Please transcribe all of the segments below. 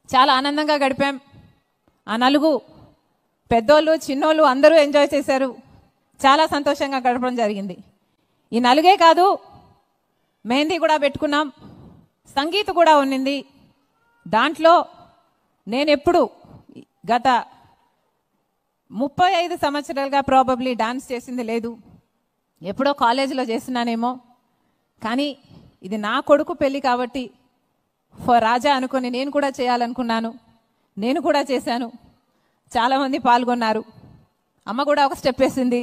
చాలా ఆనందంగా గడిపాం. ఆ నలుగు పెద్దోళ్ళు చిన్నోళ్ళు అందరూ ఎంజాయ్ చేశారు. చాలా సంతోషంగా గడపడం జరిగింది. ఈ నలుగే కాదు, మెహందీ కూడా పెట్టుకున్నాం, సంగీత్ కూడా ఉన్నింది. దాంట్లో నేను ఎప్పుడు గత 35 సంవత్సరాలుగా ప్రాబబ్లీ డాన్స్ చేసింది లేదు. ఎప్పుడో కాలేజీలో చేస్తున్నానేమో. కానీ ఇది నా కొడుకు పెళ్ళి కాబట్టి ఫర్ రాజా అనుకొని నేను కూడా చేయాలనుకున్నాను. నేను కూడా చేశాను. చాలామంది పాల్గొన్నారు. అమ్మ కూడా ఒక స్టెప్ వేసింది.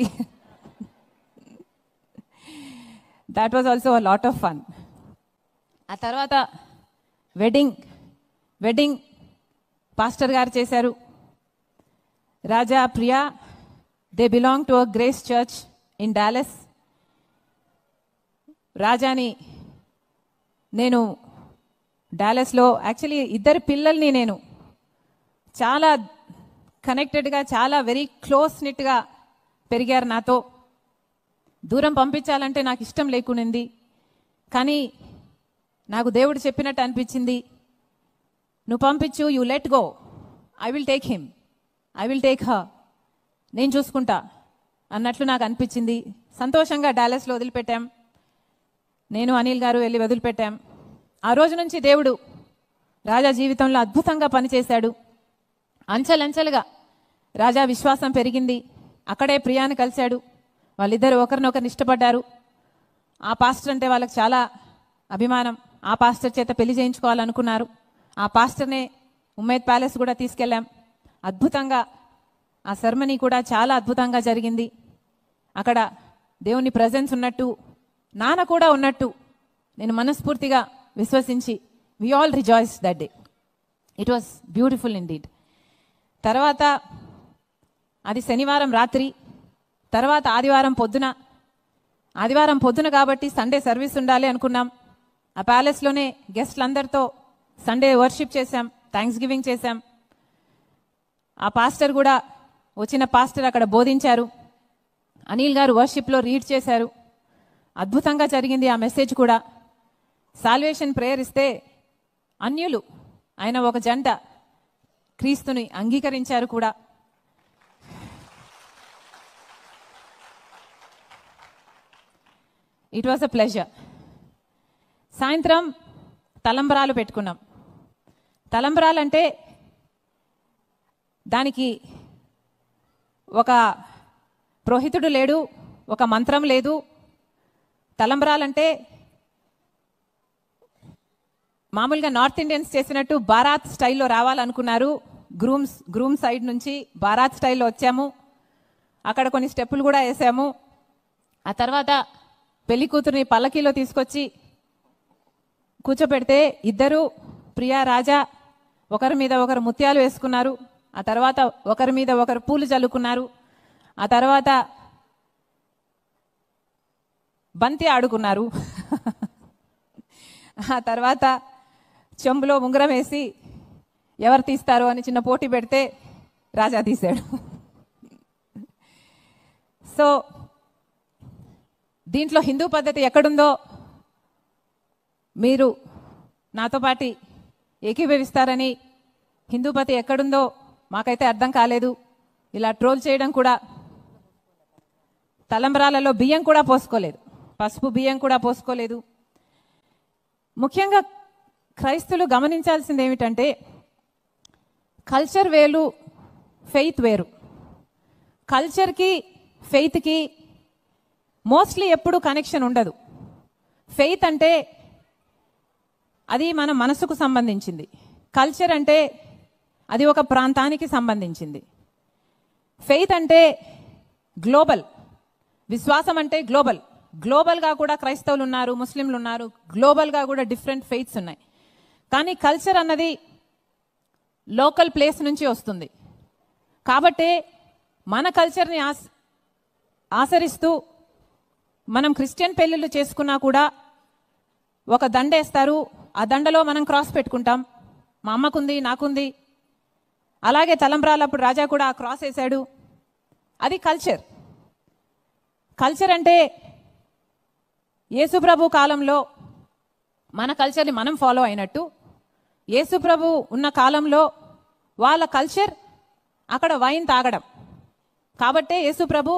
That was also a lot of fun. ఆ తర్వాత వెడ్డింగ్ పాస్టర్ గారు చేశారు. Raja Priya, they belong to a grace church in Dallas. రాజాని నేను డాలస్లో యాక్చువల్లీ ఇద్దరు పిల్లల్ని నేను చాలా కనెక్టెడ్గా, చాలా వెరీ క్లోజ్ నిట్గా పెరిగారు నాతో. దూరం పంపించాలంటే నాకు ఇష్టం లేకునింది. కానీ నాకు దేవుడు చెప్పినట్టు అనిపించింది, నువ్వు పంపించు, you let go, I will take him, I will take her, నేను చూసుకుంటా అన్నట్లు నాకు అనిపించింది. సంతోషంగా డాలస్లో వదిలిపెట్టాం. నేను అనిల్ గారు వెళ్ళి వదిలిపెట్టాం. ఆ రోజు నుంచి దేవుడు రాజా జీవితంలో అద్భుతంగా పనిచేశాడు. అంచెలంచెలుగా రాజా విశ్వాసం పెరిగింది. అక్కడే ప్రియాని కలిశాడు. వాళ్ళిద్దరు ఒకరినొకరిని ఇష్టపడ్డారు. ఆ పాస్టర్ అంటే వాళ్ళకి చాలా అభిమానం. ఆ పాస్టర్ చేత పెళ్లి చేయించుకోవాలనుకున్నారు. ఆ పాస్టర్నే ఉమ్మేద్ ప్యాలెస్ కూడా తీసుకెళ్ళాం. అద్భుతంగా ఆ సెరమనీ కూడా చాలా అద్భుతంగా జరిగింది. అక్కడ దేవుని ప్రజెన్స్ ఉన్నట్టు, నాన్న కూడా ఉన్నట్టు నేను మనస్ఫూర్తిగా విశ్వసించి we all rejoice that day. It was beautiful indeed. తర్వాత అది శనివారం రాత్రి, తర్వాత ఆదివారం పొద్దున కాబట్టి సండే సర్వీస్ ఉండాలి అనుకున్నాం. ఆ ప్యాలెస్లోనే గెస్ట్లందరితో సండే వర్షిప్ చేశాం, థ్యాంక్స్ గివింగ్ చేశాం. ఆ పాస్టర్ కూడా, వచ్చిన పాస్టర్ అక్కడ బోధించారు. అనిల్ గారు వర్షిప్లో రీడ్ చేశారు. అద్భుతంగా జరిగింది ఆ మెసేజ్ కూడా. సాల్వేషన్ ప్రేయర్ ఇస్తే అన్యులు ఆయన ఒక జంట క్రీస్తుని అంగీకరించారు కూడా. It was a pleasure. సాయంత్రం తలంబ్రాలు పెట్టుకున్నాం. తలంబ్రాలంటే దానికి ఒక పురోహితుడు లేడు, ఒక మంత్రం లేదు. తలంబ్రాలంటే మామూలుగా నార్త్ ఇండియన్స్ చేసినట్టు బారాత్ స్టైల్లో రావాలనుకున్నారు. గ్రూమ్ సైడ్ నుంచి బారాత్ స్టైల్లో వచ్చాము. అక్కడ కొన్ని స్టెప్పులు కూడా వేసాము. ఆ తర్వాత పెళ్లి కూతురిని పల్లకీలో తీసుకొచ్చి కూర్చోపెడితే ఇద్దరు ప్రియా రాజా ఒకరి మీద ఒకరు ముత్యాలు వేసుకున్నారు. ఆ తర్వాత ఒకరి మీద ఒకరు పూలు చల్లుకున్నారు. ఆ తర్వాత బంతి ఆడుకున్నారు. ఆ తర్వాత చెంబులో ఉంగరం వేసి ఎవరు తీస్తారు అని చిన్న పోటీ పెడితే రాజా తీశాడు. సో దీంట్లో హిందూ పద్ధతి ఎక్కడుందో మీరు నాతో పాటు ఏకీభవిస్తారని, హిందూ పద్ధతి ఎక్కడుందో మాకైతే అర్థం కాలేదు. ఇలా ట్రోల్ చేయడం కూడా, తలంబ్రాలలో బియ్యం కూడా పోసుకోలేదు, పసుపు బియ్యం కూడా పోసుకోలేదు. ముఖ్యంగా క్రైస్తులు గమనించాల్సింది ఏమిటంటే కల్చర్ వేరు, ఫెయిత్ వేరు. కల్చర్కి ఫెయిత్కి మోస్ట్లీ ఎప్పుడు కనెక్షన్ ఉండదు. ఫెయిత్ అంటే అది మన మనసుకు సంబంధించింది. కల్చర్ అంటే అది ఒక ప్రాంతానికి సంబంధించింది. ఫెయిత్ అంటే గ్లోబల్. విశ్వాసం అంటే గ్లోబల్. గ్లోబల్గా కూడా క్రైస్తవులు ఉన్నారు, ముస్లింలు ఉన్నారు, గ్లోబల్గా కూడా డిఫరెంట్ ఫెయిత్స్ ఉన్నాయి. కానీ కల్చర్ అన్నది లోకల్ ప్లేస్ నుంచి వస్తుంది. కాబట్టే మన కల్చర్ని ఆచరిస్తూ మనం క్రిస్టియన్ పెళ్ళిళ్ళు చేసుకున్నా కూడా ఒక దండ వేస్తారు. ఆ దండలో మనం క్రాస్ పెట్టుకుంటాం. మా అమ్మకుంది, నాకుంది. అలాగే తలంబ్రాలప్పుడు రాజా కూడా ఆ క్రాస్ వేశాడు. అది కల్చర్. కల్చర్ అంటే యేసుప్రభు కాలంలో మన కల్చర్ని మనం ఫాలో అయినట్టు యేసు ప్రభు ఉన్న కాలంలో వాళ్ళ కల్చర్ అక్కడ వైన్ తాగడం. కాబట్టే యేసు ప్రభు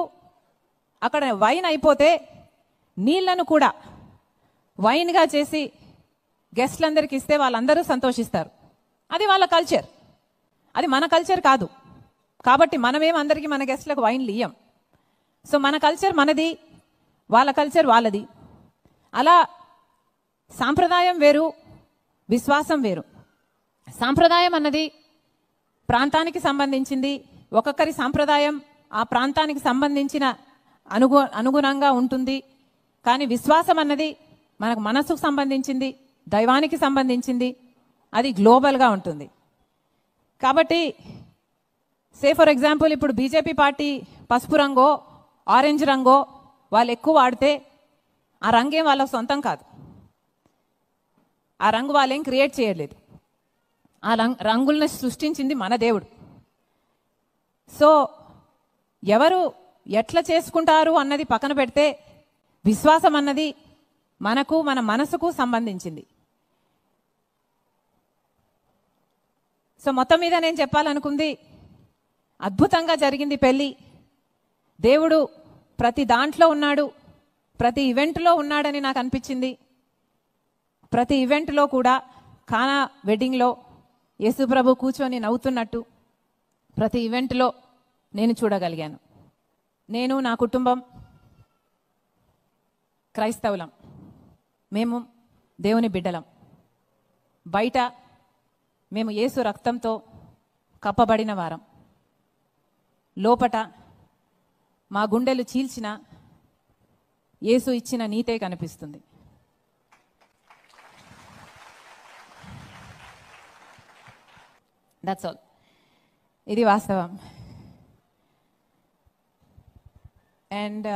అక్కడ వైన్ అయిపోతే నీళ్లను కూడా వైన్గా చేసి గెస్ట్లందరికీ ఇస్తే వాళ్ళందరూ సంతోషిస్తారు. అది వాళ్ళ కల్చర్, అది మన కల్చర్ కాదు. కాబట్టి మనమేం అందరికీ మన గెస్ట్లకు వైన్లు ఇయ్యం. సో మన కల్చర్ మనది, వాళ్ళ కల్చర్ వాళ్ళది. అలా సాంప్రదాయం వేరు, విశ్వాసం వేరు. సాంప్రదాయం అన్నది ప్రాంతానికి సంబంధించింది. ఒక్కొక్కరి సాంప్రదాయం ఆ ప్రాంతానికి సంబంధించిన అనుగుణంగా ఉంటుంది. కానీ విశ్వాసం అన్నది మనకు మనసుకు సంబంధించింది, దైవానికి సంబంధించింది, అది గ్లోబల్గా ఉంటుంది. కాబట్టి ఫర్ ఎగ్జాంపుల్ ఇప్పుడు బీజేపీ పార్టీ పసుపు రంగో ఆరెంజ్ రంగో వాళ్ళు ఎక్కువ వాడితే ఆ రంగేం వాళ్ళకు సొంతం కాదు. ఆ రంగు వాళ్ళేం క్రియేట్ చేయలేదు. ఆ రంగులను సృష్టించింది మన దేవుడు. సో ఎవరు ఎట్లా చేసుకుంటారు అన్నది పక్కన పెడితే విశ్వాసం అన్నది మనకు మన మనసుకు సంబంధించింది. సో మొత్తం మీద నేను చెప్పాలనుకుంది, అద్భుతంగా జరిగింది పెళ్ళి. దేవుడు ప్రతి దాంట్లో ఉన్నాడు, ప్రతి ఈవెంట్లో ఉన్నాడని నాకు అనిపించింది. ప్రతి ఈవెంట్లో కూడా కానా వెడ్డింగ్లో యేసు ప్రభు కూర్చొని నవ్వుతున్నట్టు ప్రతి ఈవెంట్లో నేను చూడగలిగాను. నేను, నా కుటుంబం క్రైస్తవులం, మేము దేవుని బిడ్డలం. బయట మేము యేసు రక్తంతో కప్పబడిన వారం, లోపట మా గుండెలు చీల్చిన యేసు ఇచ్చిన నీతే కనిపిస్తుంది. That's all. ఇది వాస్తవం. అండ్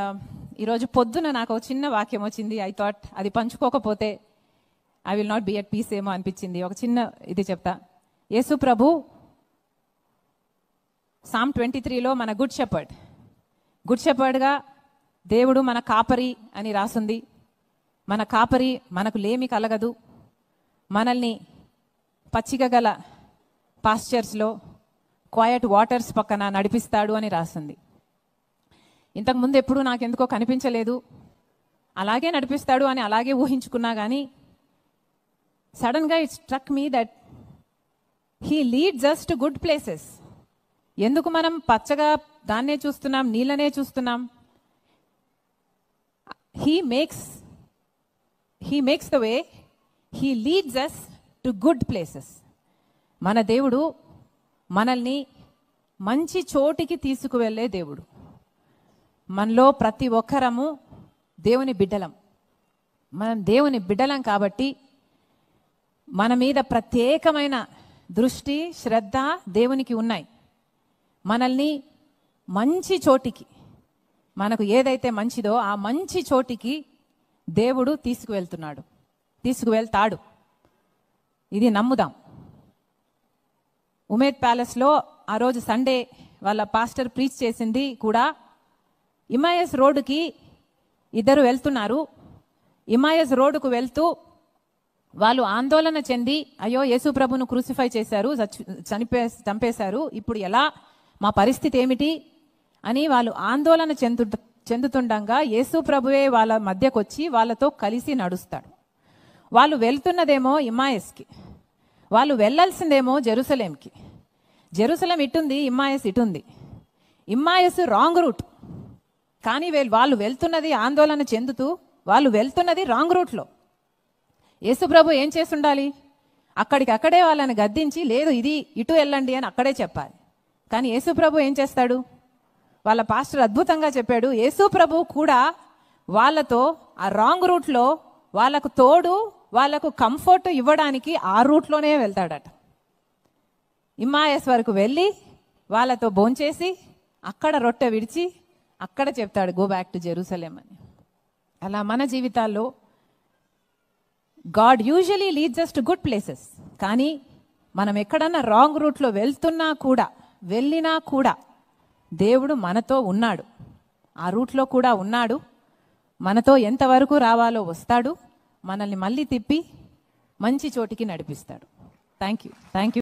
ఈరోజు పొద్దున నాకు చిన్న వాక్యం వచ్చింది. ఐ థాట్ అది పంచుకోకపోతే I will not be at peace ఏమో అనిపించింది. ఒక చిన్న ఇది చెప్తా. యేసు ప్రభు Psalm 23లో మన గుడ్ షెపర్డ్గా దేవుడు మన కాపరి అని రాసుంది. మన కాపరి, మనకు లేమి కలగదు, మనల్ని పచ్చిక గల పాస్చర్స్లో క్వయట్ వాటర్స్ పక్కన నడిపిస్తాడు అని రాస్తుంది. ఇంతకుముందు ఎప్పుడూ నాకెందుకో కనిపించలేదు. అలాగే నడిపిస్తాడు అని అలాగే ఊహించుకున్నా. కానీ సడన్గా it struck me that he leads us to good places. ఎందుకు మనం పచ్చగా దాన్నే చూస్తున్నాం, నీళ్ళనే చూస్తున్నాం? He makes the way, he leads us to good places. మన దేవుడు మనల్ని మంచి చోటికి తీసుకువెళ్ళే దేవుడు. మనలో ప్రతి ఒక్కరము దేవుని బిడ్డలం. మనం దేవుని బిడ్డలం కాబట్టి మన మీద ప్రత్యేకమైన దృష్టి, శ్రద్ధ దేవునికి ఉన్నాయి. మనల్ని మంచి చోటికి, మనకు ఏదైతే మంచిదో ఆ మంచి చోటికి దేవుడు తీసుకువెళ్తాడు. ఇది నమ్ముదాం. ఉమేద్ ప్యాలెస్లో ఆ రోజు సండే వాళ్ళ పాస్టర్ ప్రీచ్ చేసింది కూడా. ఇమాయస్ రోడ్డుకి ఇద్దరు వెళ్తున్నారు. ఇమాయస్ రోడ్డుకు వెళ్తూ వాళ్ళు ఆందోళన చెంది, అయ్యో యేసు ప్రభును క్రూసిఫై చేశారు, చంపేశారు, ఇప్పుడు ఎలా, మా పరిస్థితి ఏమిటి అని వాళ్ళు ఆందోళన చెందుతుండగా యేసు ప్రభువే వాళ్ళ మధ్యకు వచ్చి వాళ్ళతో కలిసి నడుస్తాడు. వాళ్ళు వెళ్తున్నదేమో ఇమ్మాయస్కి, వాళ్ళు వెళ్ళాల్సిందేమో జెరూసలేంకి. జెరూసలేం ఇటుంది, ఇమ్మాయస్ ఇటుంది. Emmaus wrong route. కానీ వాళ్ళు వెళ్తున్నది ఆందోళన చెందుతూ, వాళ్ళు వెళ్తున్నది రాంగ్ రూట్లో. యేసు ప్రభు ఏం చేస్తుండాలి? అక్కడికక్కడే వాళ్ళని గద్దించి, లేదు ఇది ఇటు వెళ్ళండి అని అక్కడే చెప్పాలి. కానీ యేసు ప్రభు ఏం చేస్తాడు? వాళ్ళ పాస్టర్ అద్భుతంగా చెప్పాడు. యేసు ప్రభు కూడా వాళ్ళతో ఆ రాంగ్ రూట్లో వాళ్ళకు తోడు, వాళ్ళకు కంఫర్ట్ ఇవ్వడానికి ఆ రూట్లోనే వెళ్తాడట. ఇమ్మాయస్ వరకు వెళ్ళి వాళ్ళతో భోంచేసి అక్కడ రొట్టె విడిచి అక్కడ చెప్తాడు, గో బ్యాక్ టు జెరూసలేం అని. అలా మన జీవితాల్లో God usually leads us to good places. కానీ మనం ఎక్కడన్నా రాంగ్ రూట్లో వెళ్ళినా కూడా దేవుడు మనతో ఉన్నాడు. ఆ రూట్లో కూడా ఉన్నాడు. మనతో ఎంతవరకు రావాలో వస్తాడు. మనల్ని మళ్ళీ తిప్పి మంచి చోటికి నడిపిస్తాడు. Thank you.